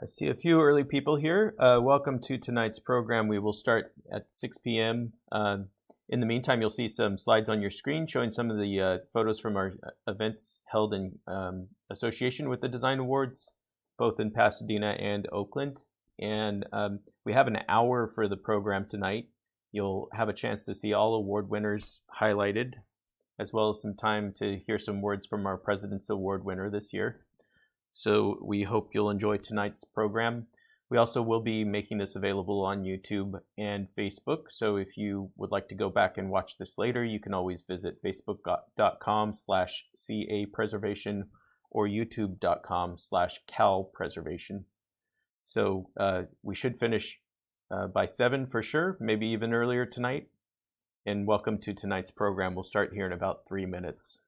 I see a few early people here. Welcome to tonight's program. We will start at 6 p.m. In the meantime, you'll see some slides on your screen showing some of the photos from our events held in association with the Design Awards, both in Pasadena and Oakland. And we have an hour for the program tonight. You'll have a chance to see all award winners highlighted, as well as some time to hear some words from our President's Award winner this year. So we hope you'll enjoy tonight's program. We also will be making this available on YouTube and Facebook. So if you would like to go back and watch this later, you can always visit facebook.com/CA preservation or youtube.com/Cal preservation. So we should finish by 7 for sure, maybe even earlier tonight. And welcome to tonight's program. We'll start here in about 3 minutes.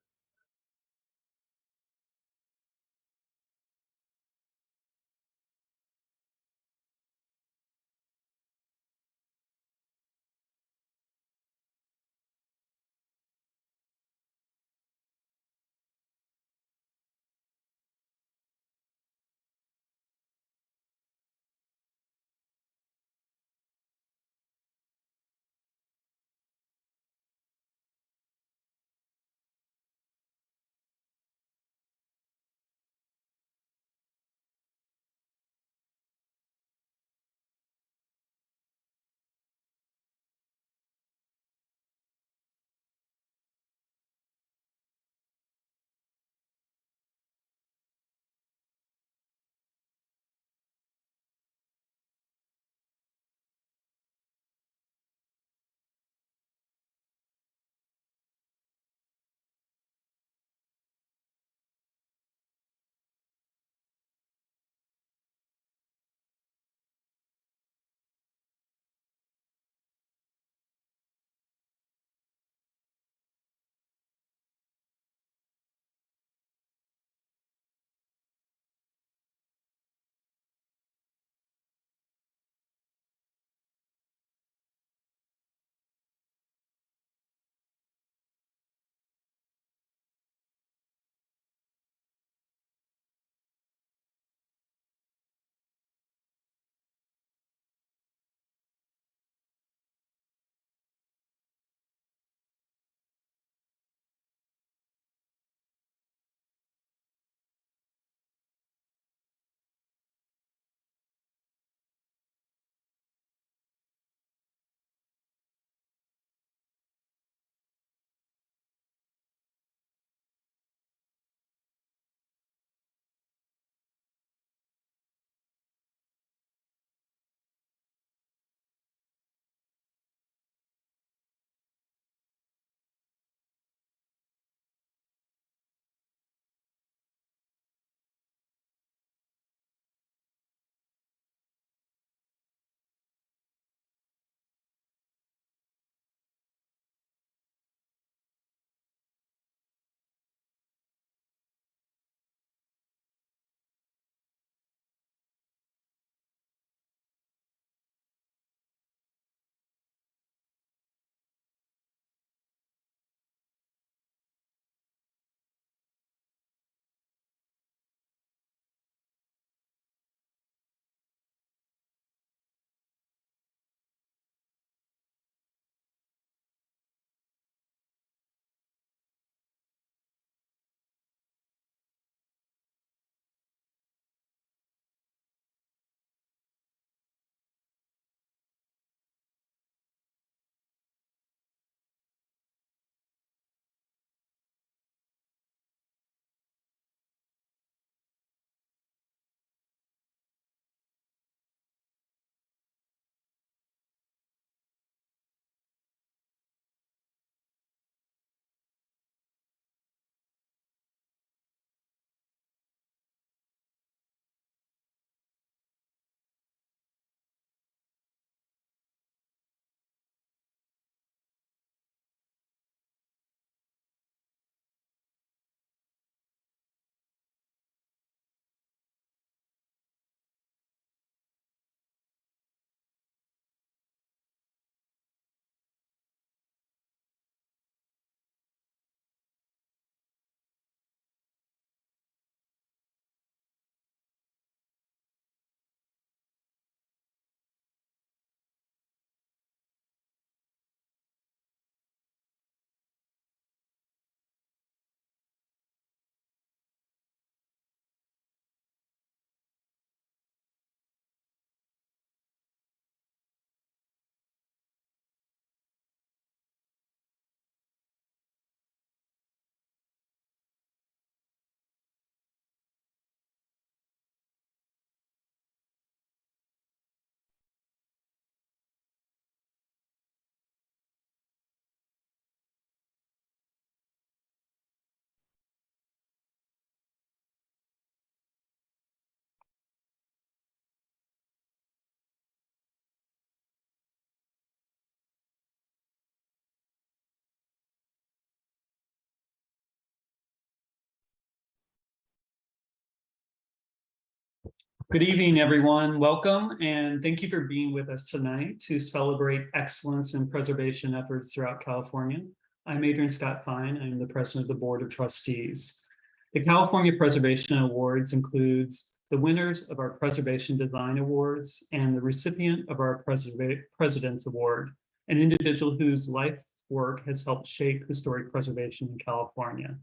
Good evening, everyone. Welcome, and thank you for being with us tonight to celebrate excellence in preservation efforts throughout California. I'm Adrian Scott Fine. I'm the president of the Board of Trustees. The California Preservation Awards includes the winners of our Preservation Design Awards and the recipient of our President's Award, an individual whose life work has helped shape historic preservation in California.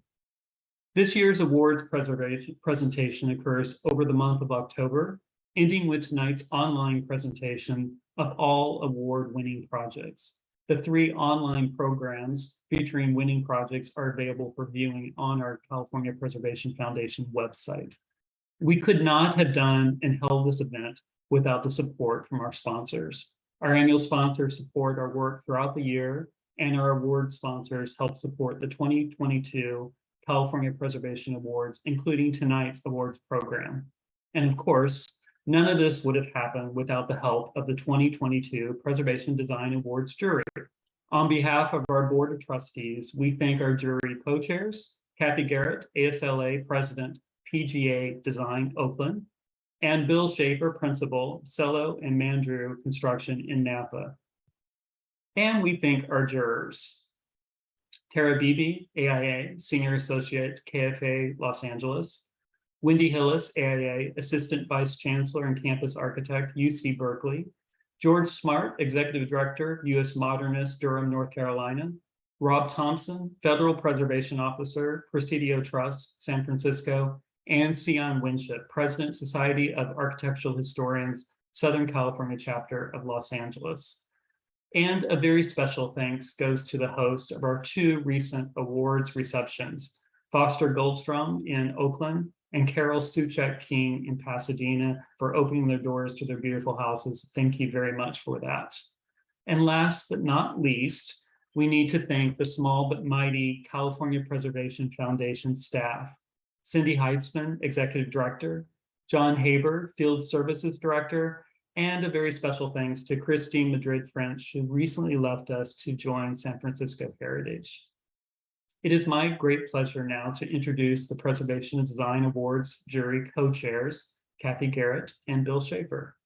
This year's awards presentation occurs over the month of October, ending with tonight's online presentation of all award-winning projects. The 3 online programs featuring winning projects are available for viewing on our California Preservation Foundation website. We could not have done and held this event without the support from our sponsors. Our annual sponsors support our work throughout the year, and our award sponsors help support the 2022 California Preservation Awards, including tonight's awards program. And of course, none of this would have happened without the help of the 2022 Preservation Design Awards jury. On behalf of our Board of Trustees, we thank our jury co-chairs, Kathy Garrett, ASLA President, PGA Design Oakland, and Bill Schaefer, Principal, Cello and Mandrew Construction in Napa. And we thank our jurors, Tara Beebe, AIA, Senior Associate, KFA, Los Angeles. Wendy Hillis, AIA, Assistant Vice Chancellor and Campus Architect, UC Berkeley. George Smart, Executive Director, U.S. Modernist, Durham, North Carolina. Rob Thompson, Federal Preservation Officer, Presidio Trust, San Francisco. And Sion Winship, President, Society of Architectural Historians, Southern California Chapter of Los Angeles. And a very special thanks goes to the host of our 2 recent awards receptions, Foster Goldstrom in Oakland and Carol Suchek King in Pasadena, for opening their doors to their beautiful houses. Thank you very much for that. And last but not least, we need to thank the small but mighty California Preservation Foundation staff, Cindy Heitzman, Executive Director, John Haber, Field Services Director, and a very special thanks to Christine Madrid-French, who recently left us to join San Francisco Heritage. It is my great pleasure now to introduce the Preservation and Design Awards jury co-chairs, Kathy Garrett and Bill Schaefer.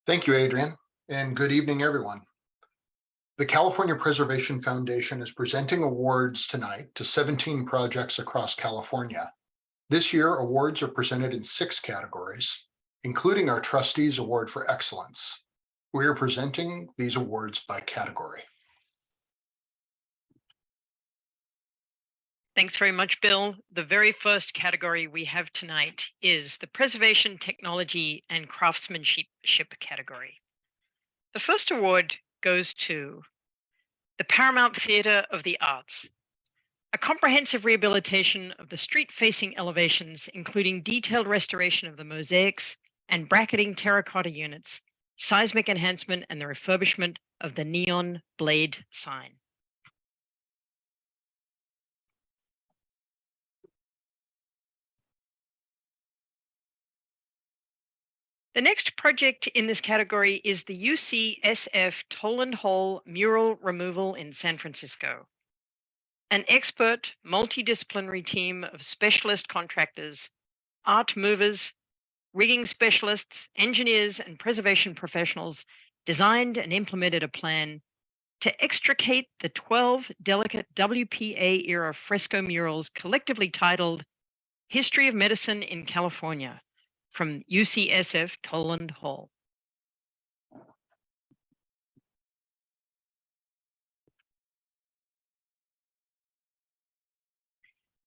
Thank you, Adrian, and good evening, everyone. The California Preservation Foundation is presenting awards tonight to 17 projects across California. This year, awards are presented in 6 categories, including our Trustees Award for Excellence. We are presenting these awards by category. Thanks very much, Bill. The very first category we have tonight is the Preservation, Technology, and Craftsmanship category. The first award goes to the Paramount Theatre of the Arts, a comprehensive rehabilitation of the street-facing elevations, including detailed restoration of the mosaics and bracketing terracotta units, seismic enhancement, and the refurbishment of the neon blade sign. The next project in this category is the UCSF Toland Hall mural removal in San Francisco. An expert, multidisciplinary team of specialist contractors, art movers, rigging specialists, engineers, and preservation professionals designed and implemented a plan to extricate the 12 delicate WPA-era fresco murals collectively titled History of Medicine in California from UCSF Toland Hall.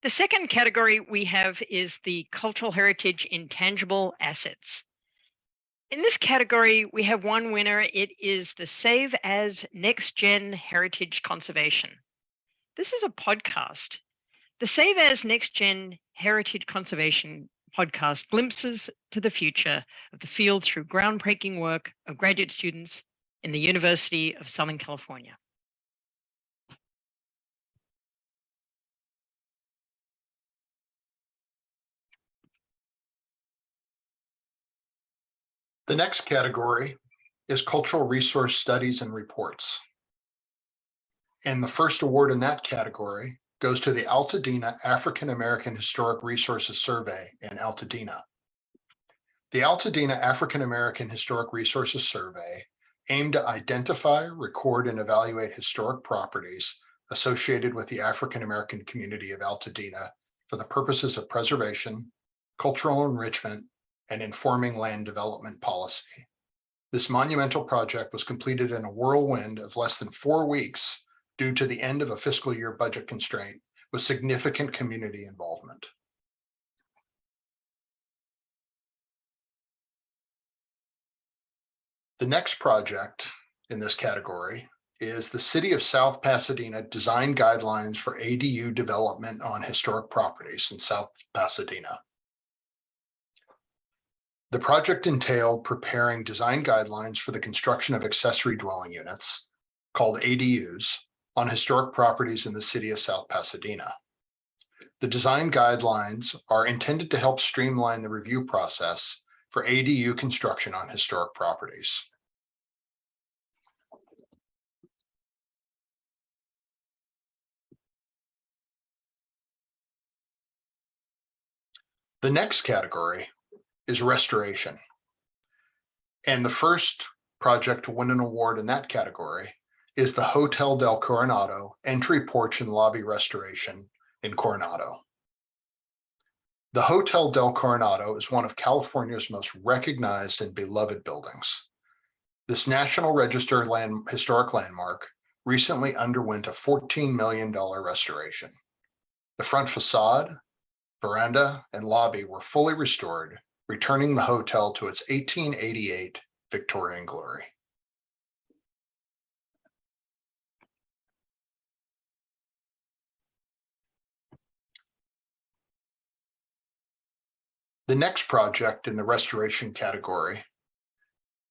The second category we have is the Cultural Heritage Intangible Assets. In this category, we have one winner. It is the Save As Next Gen Heritage Conservation. This is a podcast. The Save As Next Gen Heritage Conservation podcast glimpses to the future of the field through groundbreaking work of graduate students in the University of Southern California. The next category is Cultural Resource Studies and Reports. And the first award in that category goes to the Altadena African American Historic Resources Survey in Altadena. The Altadena African American Historic Resources Survey aimed to identify, record, and evaluate historic properties associated with the African American community of Altadena for the purposes of preservation, cultural enrichment, and informing land development policy. This monumental project was completed in a whirlwind of less than 4 weeks due to the end of a fiscal year budget constraint with significant community involvement. The next project in this category is the City of South Pasadena Design Guidelines for ADU Development on Historic Properties in South Pasadena. The project entailed preparing design guidelines for the construction of accessory dwelling units, called ADUs, on historic properties in the city of South Pasadena. The design guidelines are intended to help streamline the review process for ADU construction on historic properties. The next category is restoration. And the first project to win an award in that category is the Hotel del Coronado entry porch and lobby restoration in Coronado. The Hotel del Coronado is one of California's most recognized and beloved buildings. This National Register historic landmark recently underwent a $14 million restoration. The front facade, veranda, and lobby were fully restored, returning the hotel to its 1888 Victorian glory. The next project in the restoration category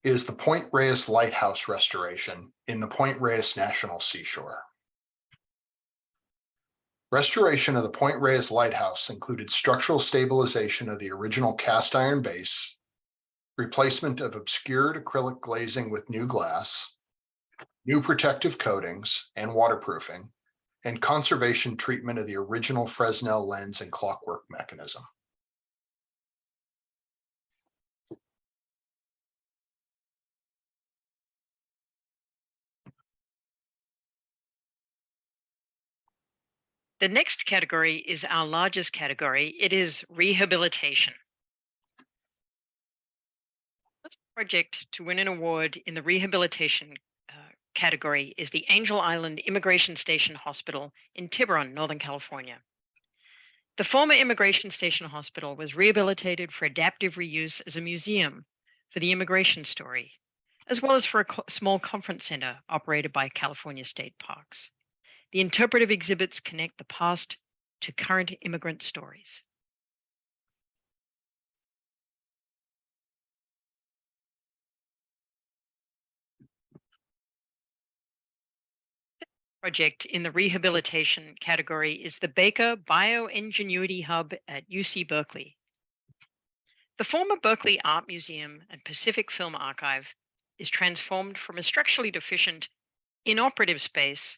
is the Point Reyes Lighthouse restoration in the Point Reyes National Seashore. Restoration of the Point Reyes Lighthouse included structural stabilization of the original cast iron base, replacement of obscured acrylic glazing with new glass, new protective coatings and waterproofing, and conservation treatment of the original Fresnel lens and clockwork mechanism. The next category is our largest category. It is rehabilitation. This project to win an award in the rehabilitation category is the Angel Island Immigration Station Hospital in Tiburon, Northern California. The former Immigration Station Hospital was rehabilitated for adaptive reuse as a museum for the immigration story, as well as for a small conference center operated by California State Parks. The interpretive exhibits connect the past to current immigrant stories. The project in the rehabilitation category is the Baker Bioingenuity Hub at UC Berkeley. The former Berkeley Art Museum and Pacific Film Archive is transformed from a structurally deficient, inoperative space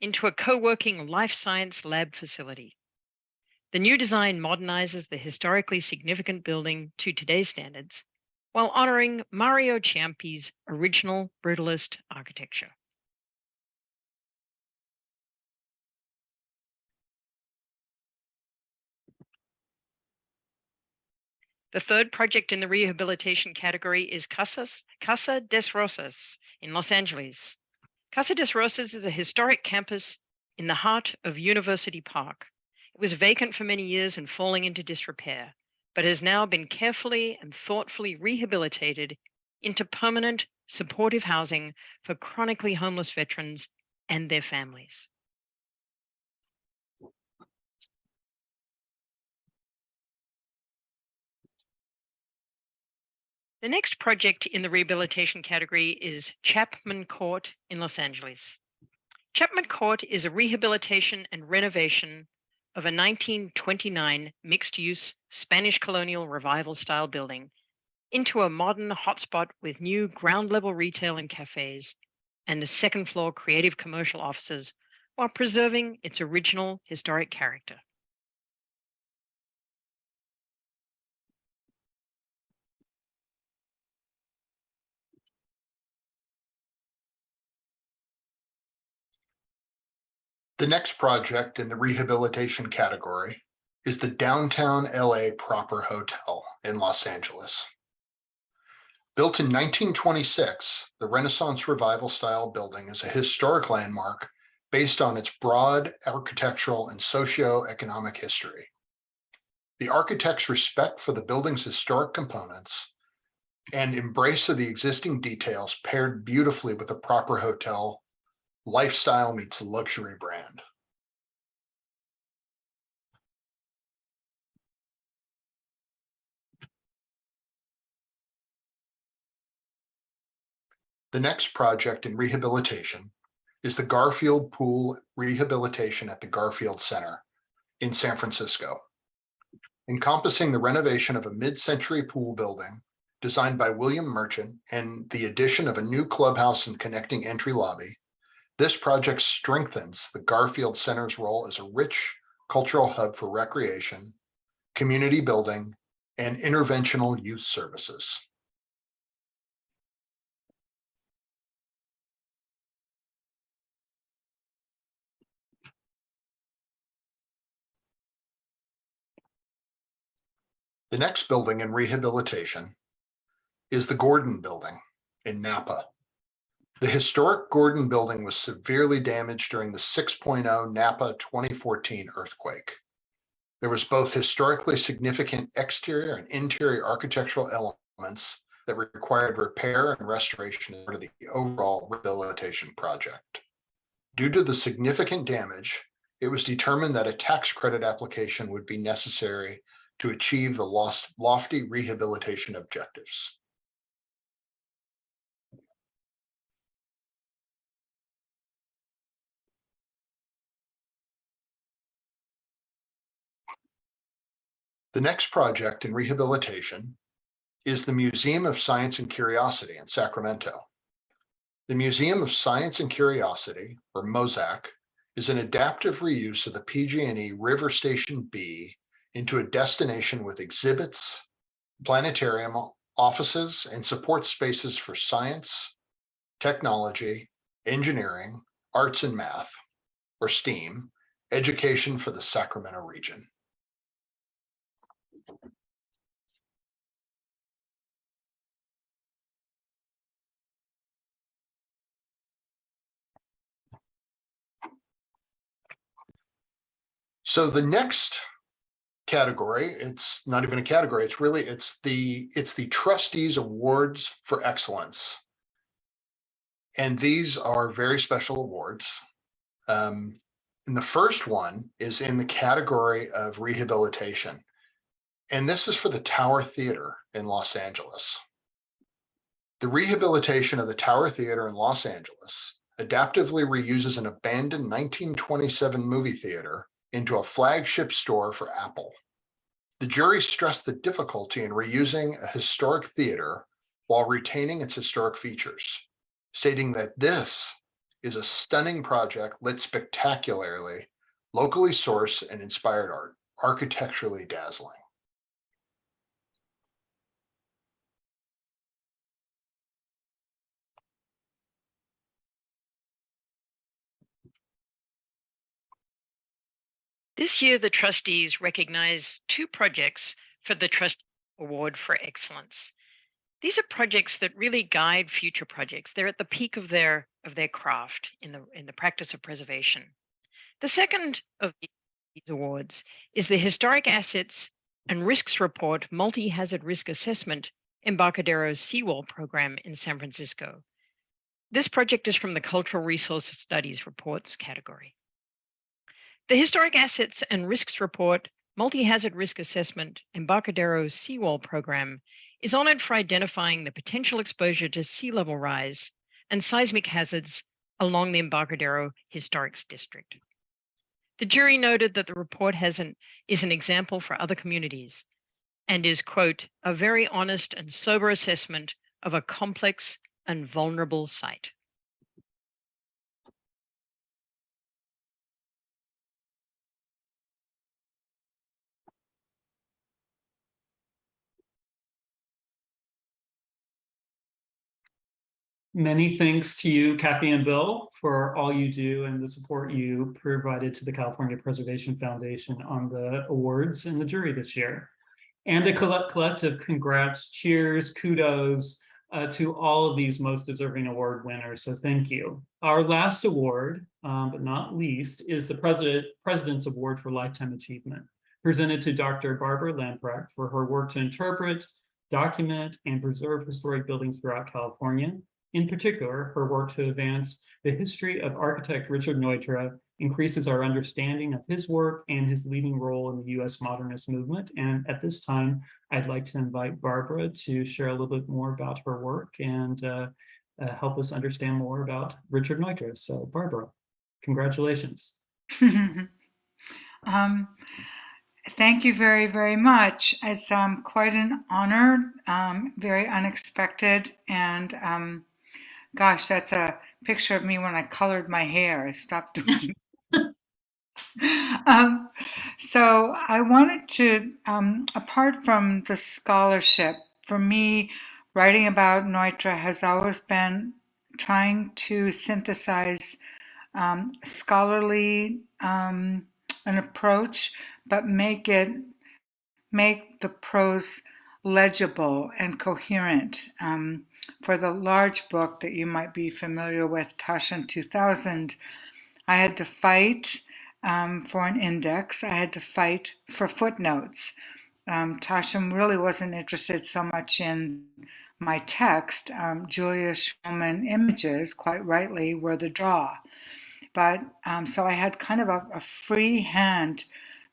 into a co-working life science lab facility. The new design modernizes the historically significant building to today's standards, while honoring Mario Ciampi's original brutalist architecture. The third project in the rehabilitation category is Casa des Rosas in Los Angeles. Casa des Rosas is a historic campus in the heart of University Park. It was vacant for many years and falling into disrepair, but has now been carefully and thoughtfully rehabilitated into permanent, supportive housing for chronically homeless veterans and their families. The next project in the rehabilitation category is Chapman Court in Los Angeles. Chapman Court is a rehabilitation and renovation of a 1929 mixed-use Spanish colonial revival-style building into a modern hotspot with new ground-level retail and cafes and the second-floor creative commercial offices while preserving its original historic character. The next project in the rehabilitation category is the Downtown LA Proper Hotel in Los Angeles. Built in 1926, the Renaissance Revival style building is a historic landmark based on its broad architectural and socio-economic history. The architect's respect for the building's historic components and embrace of the existing details paired beautifully with the proper hotel lifestyle meets luxury brand. The next project in rehabilitation is the Garfield Pool Rehabilitation at the Garfield Center in San Francisco, encompassing the renovation of a mid-century pool building designed by William Merchant and the addition of a new clubhouse and connecting entry lobby. This project strengthens the Garfield Center's role as a rich cultural hub for recreation, community building, and interventional youth services. The next building in rehabilitation is the Gordon Building in Napa. The historic Gordon Building was severely damaged during the 6.0 Napa 2014 earthquake. There was both historically significant exterior and interior architectural elements that required repair and restoration as part of the overall rehabilitation project. Due to the significant damage, it was determined that a tax credit application would be necessary to achieve the lofty rehabilitation objectives. The next project in rehabilitation is the Museum of Science and Curiosity in Sacramento. The Museum of Science and Curiosity, or MOSAC, is an adaptive reuse of the PG&E River Station B into a destination with exhibits, planetarium, offices, and support spaces for science, technology, engineering, arts and math, or STEAM, education for the Sacramento region. So the next category, it's not even a category, it's the Trustees Awards for Excellence. And these are very special awards. And the first one is in the category of rehabilitation. And this is for the Tower Theater in Los Angeles. The rehabilitation of the Tower Theater in Los Angeles adaptively reuses an abandoned 1927 movie theater into a flagship store for Apple. The jury stressed the difficulty in reusing a historic theater while retaining its historic features, stating that this is a stunning project lit spectacularly, locally sourced and inspired art, architecturally dazzling. This year, the trustees recognize 2 projects for the Trustee Award for Excellence. These are projects that really guide future projects. They're at the peak of their craft in the practice of preservation. The second of these awards is the Historic Assets and Risks Report Multi-Hazard Risk Assessment Embarcadero Seawall Program in San Francisco. This project is from the Cultural Resources Studies Reports category. The Historic Assets and Risks Report Multi-Hazard Risk Assessment Embarcadero Seawall Program is honored for identifying the potential exposure to sea level rise and seismic hazards along the Embarcadero Historic District. The jury noted that the report is an example for other communities and is, quote, a very honest and sober assessment of a complex and vulnerable site. Many thanks to you, Kathy and Bill, for all you do and the support you provided to the California Preservation Foundation on the awards and the jury this year. And a collective congrats, cheers, kudos to all of these most deserving award winners. So thank you. Our last award, but not least, is the President's Award for Lifetime Achievement, presented to Dr. Barbara Lamprecht for her work to interpret, document, and preserve historic buildings throughout California. In particular, her work to advance the history of architect Richard Neutra increases our understanding of his work and his leading role in the U.S. modernist movement. And at this time, I'd like to invite Barbara to share a little bit more about her work and help us understand more about Richard Neutra. So Barbara, congratulations. Thank you very, very much. It's quite an honor, very unexpected, and gosh, that's a picture of me when I colored my hair. I stopped doing. So I wanted to, apart from the scholarship, for me, writing about Neutra has always been trying to synthesize scholarly an approach, but make the prose legible and coherent. For the large book that you might be familiar with, Taschen 2000, I had to fight for an index. I had to fight for footnotes. Taschen really wasn't interested so much in my text. Julia Schulman images, quite rightly, were the draw. But so I had kind of a free hand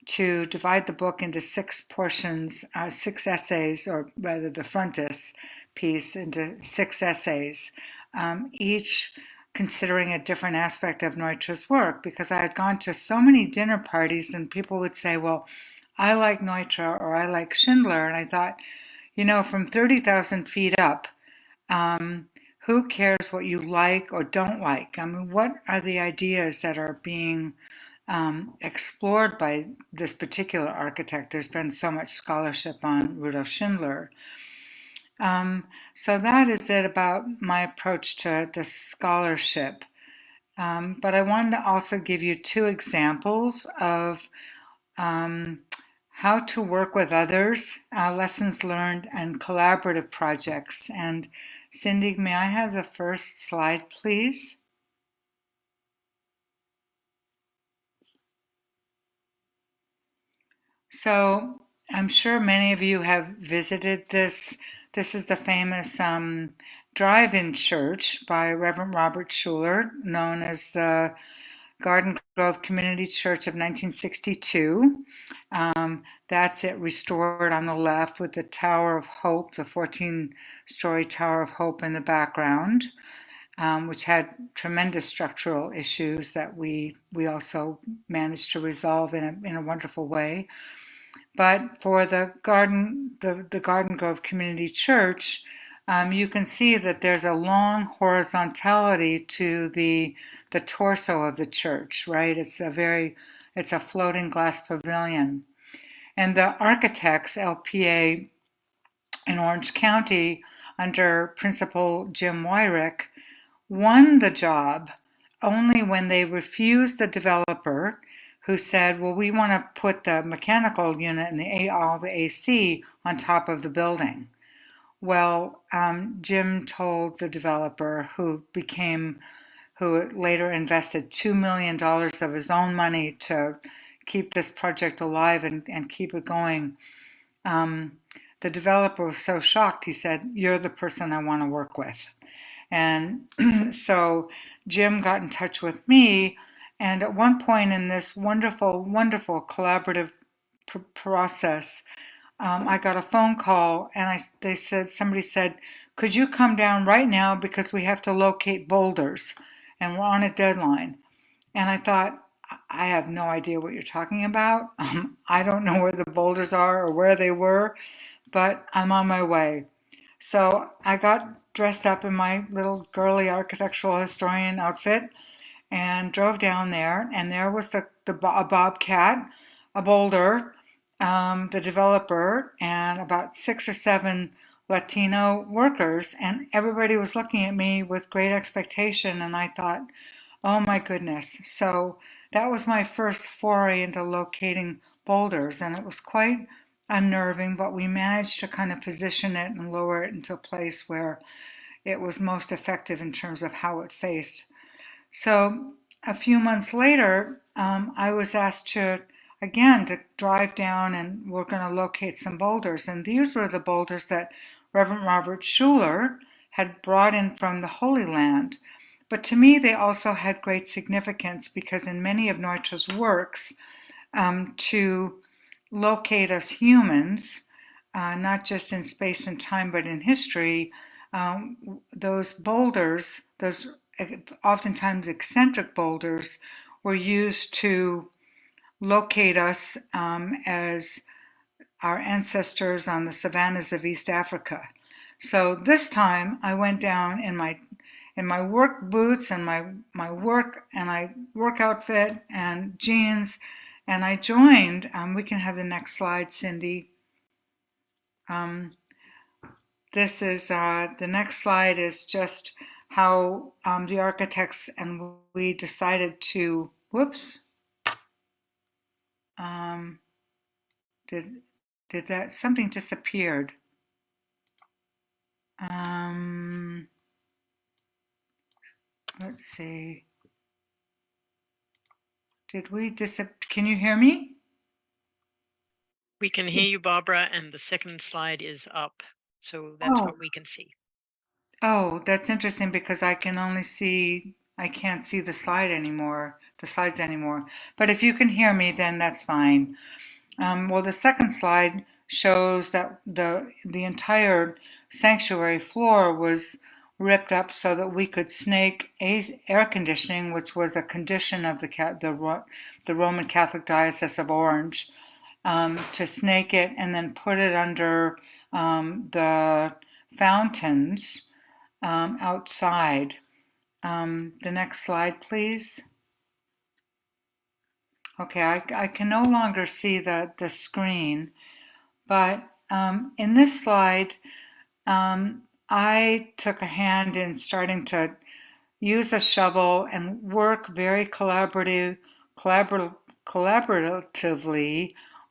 to divide the book into 6 portions, 6 essays, or rather the frontis piece into 6 essays, each considering a different aspect of Neutra's work, because I had gone to so many dinner parties and people would say, well, I like Neutra or I like Schindler. And I thought, from 30,000 feet up, who cares what you like or don't like? I mean, what are the ideas that are being explored by this particular architect? There's been so much scholarship on Rudolf Schindler. So that is it about my approach to the scholarship. But I wanted to also give you 2 examples of how to work with others, lessons learned, and collaborative projects. And Cindy, may I have the first slide, please? So I'm sure many of you have visited this. This is the famous drive-in church by Reverend Robert Schuller, known as the Garden Grove Community Church of 1962. That's it restored on the left with the Tower of Hope, the 14-story Tower of Hope in the background, which had tremendous structural issues that we also managed to resolve in a wonderful way. But for the Garden Grove Community Church, you can see that there's a long horizontality to the torso of the church, right? It's a floating glass pavilion. And the architects, LPA in Orange County, under Principal Jim Wyrick, won the job only when they refused the developer who said, well, we want to put the mechanical unit and all the AC on top of the building. Well, Jim told the developer, who later invested $2 million of his own money to keep this project alive and keep it going. The developer was so shocked, he said, you're the person I want to work with. And so Jim got in touch with me, and at one point in this wonderful, wonderful collaborative process, I got a phone call, and somebody said, could you come down right now because we have to locate boulders and we're on a deadline. And I thought, I have no idea what you're talking about. I don't know where the boulders are or where they were, but I'm on my way. So I got dressed up in my little girly architectural historian outfit and drove down there, and there was a bobcat, a boulder, the developer, and about 6 or 7 Latino workers, and everybody was looking at me with great expectation, and I thought, oh my goodness. So that was my first foray into locating boulders, and it was quite unnerving, but we managed to kind of position it and lower it into a place where it was most effective in terms of how it faced. So a few months later, I was asked to drive down, and we're going to locate some boulders. And these were the boulders that Reverend Robert Schuller had brought in from the Holy Land. But to me, they also had great significance because in many of Neutra's works, to locate us humans, not just in space and time, but in history, those boulders, those oftentimes eccentric boulders, were used to locate us as our ancestors on the savannas of East Africa. So this time I went down in my work boots and my work outfit and jeans, and I joined. We can have the next slide, Cindy. This is the next slide is just how the architects and we decided to. Whoops. Did that something disappeared? Let's see. Did we Can you hear me? We can hear you, Barbara, and the second slide is up. So that's what we can see. Oh, that's interesting because I can't see the slides anymore. But if you can hear me, then that's fine. Well, the second slide shows that the entire sanctuary floor was ripped up so that we could snake air conditioning, which was a condition of the Roman Catholic Diocese of Orange, to snake it and then put it under the fountains outside. The next slide, please. Okay, I can no longer see the screen, but in this slide, I took a hand in starting to use a shovel and work very collaboratively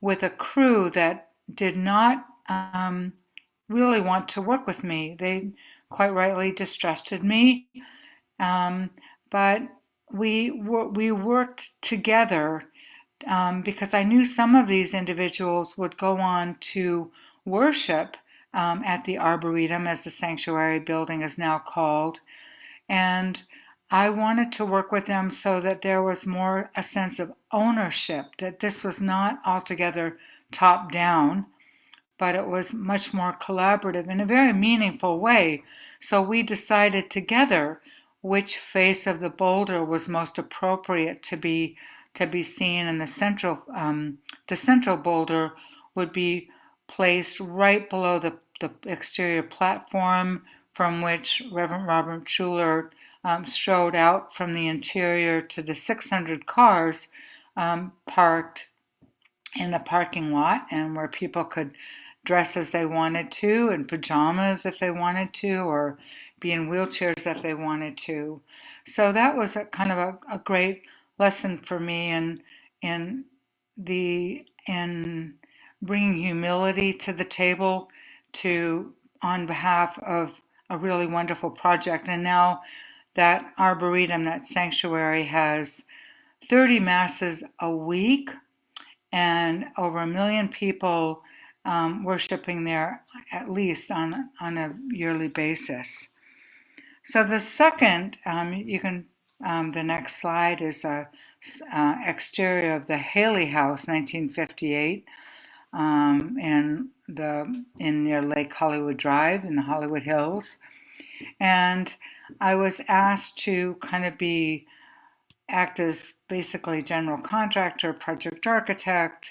with a crew that did not really want to work with me. They quite rightly distrusted me, but we worked together because I knew some of these individuals would go on to worship at the Arboretum, as the sanctuary building is now called. And I wanted to work with them so that there was more a sense of ownership, that this was not altogether top down, but it was much more collaborative in a very meaningful way. So we decided together which face of the boulder was most appropriate to be seen, and the central boulder would be placed right below the exterior platform from which Reverend Robert Schuller strode out from the interior to the 600 cars parked in the parking lot, and where people could dress as they wanted to, in pajamas if they wanted to, or be in wheelchairs if they wanted to. So that was a kind of a great lesson for me in bringing humility to the table on behalf of a really wonderful project. And now that Arboretum, that sanctuary, has 30 masses a week and over 1 million people worshiping there at least on a yearly basis. So the second, the next slide is a exterior of the Haley House, 1958, in near Lake Hollywood Drive in the Hollywood Hills. And I was asked to kind of act as basically general contractor, project architect,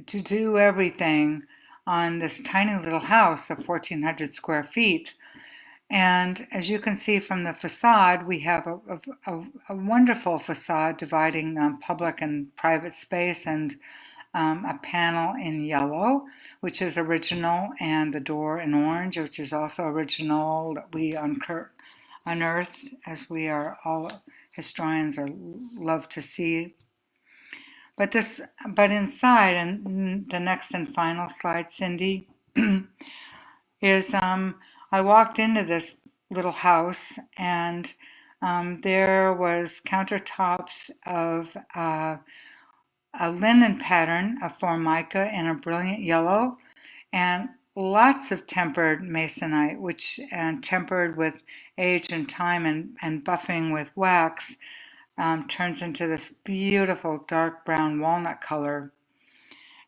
to do everything on this tiny little house of 1,400 square feet. And as you can see from the facade, we have a wonderful facade dividing public and private space, and a panel in yellow, which is original, and the door in orange, which is also original, that we unearthed, as we are all historians are love to see. But inside, and the next and final slide, Cindy, is I walked into this little house, and there was countertops of a linen pattern of formica in a brilliant yellow, and lots of tempered masonite, which tempered with age and time and buffing with wax, turns into this beautiful dark brown walnut color.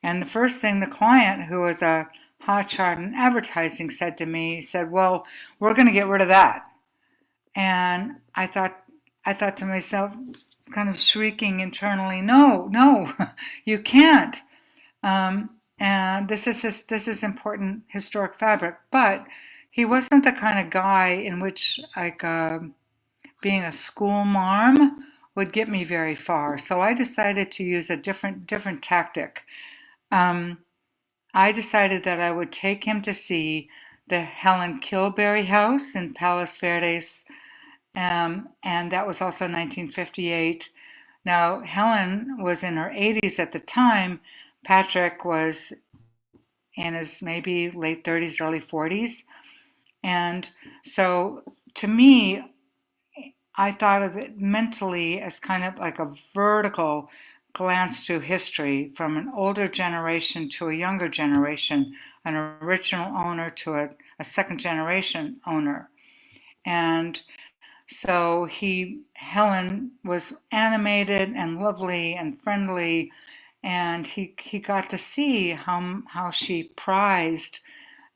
And the first thing the client, who was a hotshot in advertising, said to me, he said, "Well, we're going to get rid of that." And I thought to myself, kind of shrieking internally, no, you can't. And this is important historic fabric. But he wasn't the kind of guy in which, like, being a school marm would get me very far. So I decided to use a different tactic. I decided that I would take him to see the Helen Kilberry house in Palos Verdes, and that was also 1958. Now, Helen was in her 80s at the time. Patrick was in his maybe late 30s, early 40s. And so to me, I thought of it mentally as kind of like a vertical glance through history, from an older generation to a younger generation, an original owner to a second generation owner. And so Helen was animated and lovely and friendly, and he got to see how she prized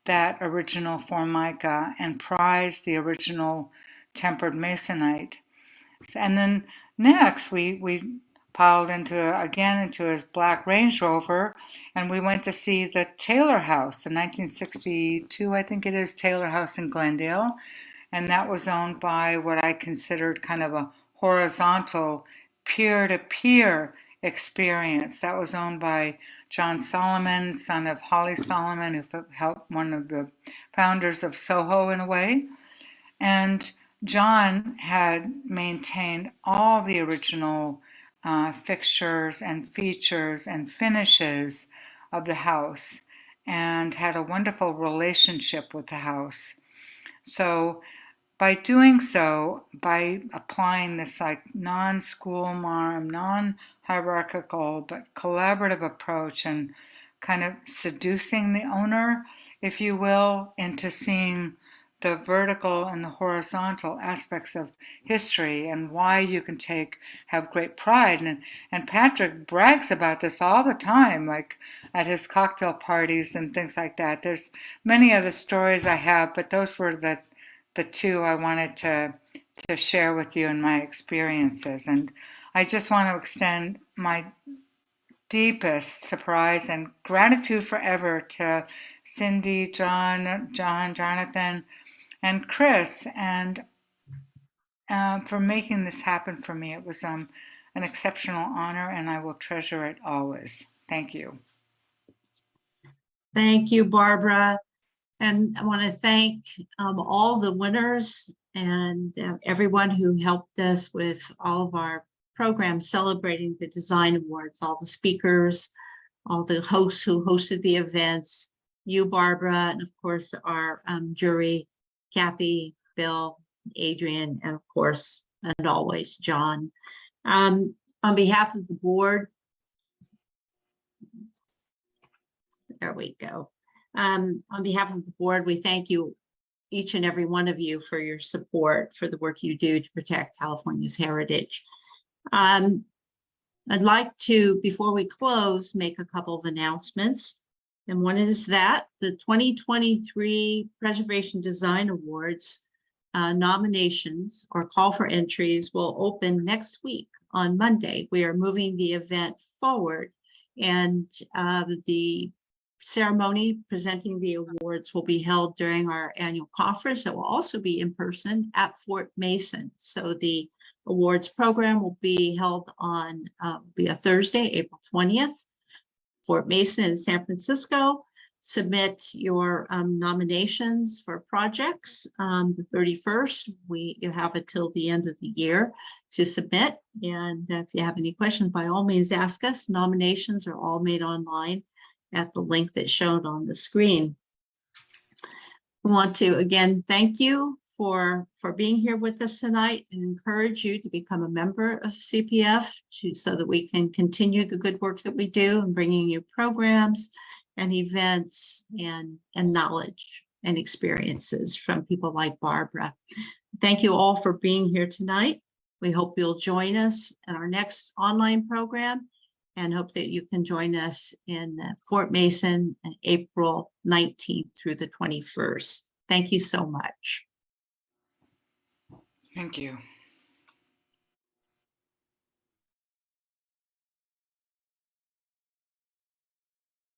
that original formica and prized the original tempered masonite. And then next we piled into his black Range Rover, and we went to see the Taylor House, the 1962, I think it is, Taylor House in Glendale. And that was owned by what I considered kind of a horizontal peer-to-peer experience. That was owned by John Solomon, son of Holly Solomon, who helped one of the founders of Soho in a way. And John had maintained all the original fixtures and features and finishes of the house, and had a wonderful relationship with the house. So by doing so, by applying this like non-school marm, non-hierarchical, but collaborative approach, and kind of seducing the owner, if you will, into seeing the vertical and the horizontal aspects of history and why you can have great pride. And Patrick brags about this all the time, like at his cocktail parties and things like that. There's many other stories I have, but those were the two I wanted to share with you and my experiences. And I just want to extend my deepest surprise and gratitude forever to Cindy, Jonathan, and Chris, and for making this happen for me. It was an exceptional honor, and I will treasure it always. Thank you. Thank you, Barbara. And I want to thank all the winners and everyone who helped us with all of our programs celebrating the design awards, all the speakers, all the hosts who hosted the events, you, Barbara, and of course our jury, Kathy, Bill, Adrian, and of course, and always, John. On behalf of the board, there we go. On behalf of the board, we thank you, each and every one of you, for your support, for the work you do to protect California's heritage. I'd like to, before we close, make a couple of announcements. And one is that the 2023 Preservation Design Awards nominations or call for entries will open next week on Monday. We are moving the event forward, and the ceremony presenting the awards will be held during our annual conference. It will also be in person at Fort Mason. So the awards program will be held on be a Thursday, April 20th. Fort Mason and San Francisco. Submit your nominations for projects. The 31st, you have until the end of the year to submit. And if you have any questions, by all means, ask us. Nominations are all made online at the link that's shown on the screen. I want to again thank you for being here with us tonight and encourage you to become a member of CPF so that we can continue the good work that we do and bringing you programs and events and knowledge and experiences from people like Barbara. Thank you all for being here tonight. We hope you'll join us in our next online program and hope that you can join us in Fort Mason on April 19th through the 21st. Thank you so much. Thank you.